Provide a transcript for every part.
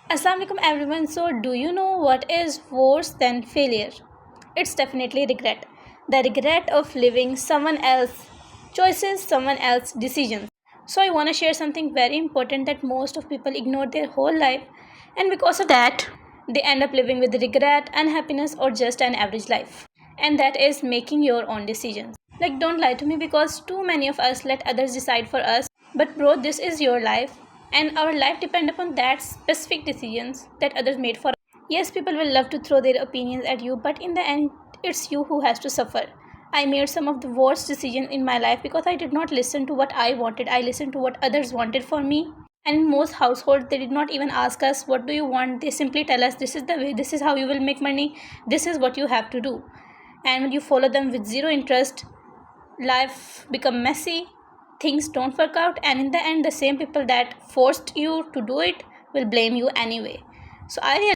Assalamualaikum everyone. So, do you know what is worse than failure? It's definitely regret. The regret of living someone else choices, someone else decisions. So, I want to share something very important that most of people ignore their whole life, and because of that, they end up living with regret, unhappiness, or just an average life. And that is making your own decisions. Like, don't lie to me because too many of us let others decide for us. But, bro, this is your life, and our life depends upon that specific decisions that others made for us. Yes, people will love to throw their opinions at you, but in the end, it's you who has to suffer. I made some of the worst decisions in my life because I did not listen to what I wanted. I listened to what others wanted for me. And in most households, they did not even ask us, what do you want? They simply tell us, this is the way, this is how you will make money, this is what you have to do. And when you follow them with zero interest, life become messy, things don't work out, and in the end the same people that forced you to do it will blame you anyway. So I realize,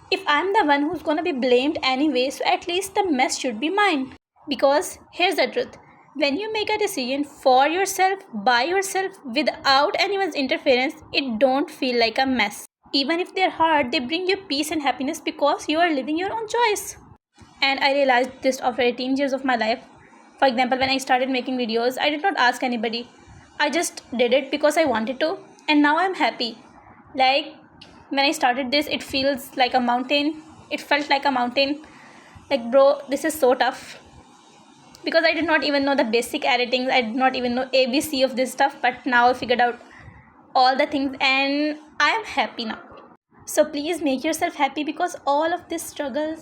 if I'm the one who's gonna be blamed anyway, so at least the mess should be mine. Because here's the truth, when you make a decision for yourself, by yourself, without anyone's interference, it don't feel like a mess. Even if they're hard, they bring you peace and happiness because you are living your own choice. And I realized this after 18 years of my life. For example, when I started making videos, I did not ask anybody. I just did it because I wanted to, and now I'm happy. Like, when I started this, it feels like a mountain. It felt like a mountain. Like, bro, this is so tough because I did not even know the basic editing. I did not even know ABC of this stuff, but now I figured out all the things and I am happy now. So please make yourself happy because all of this struggle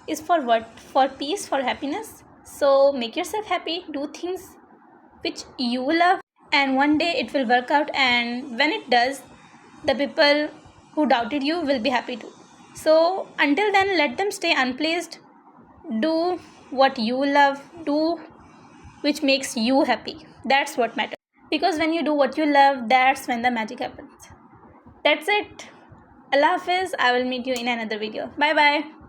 is for what? For peace, for happiness. So make yourself happy, do things which you love, and one day it will work out. And when it does, the people who doubted you will be happy too. So until then, let them stay unplaced. Do what you love, do which makes you happy. That's what matters. Because when you do what you love, that's when the magic happens. That's it. Allah Hafiz. I will meet you in another video. Bye bye.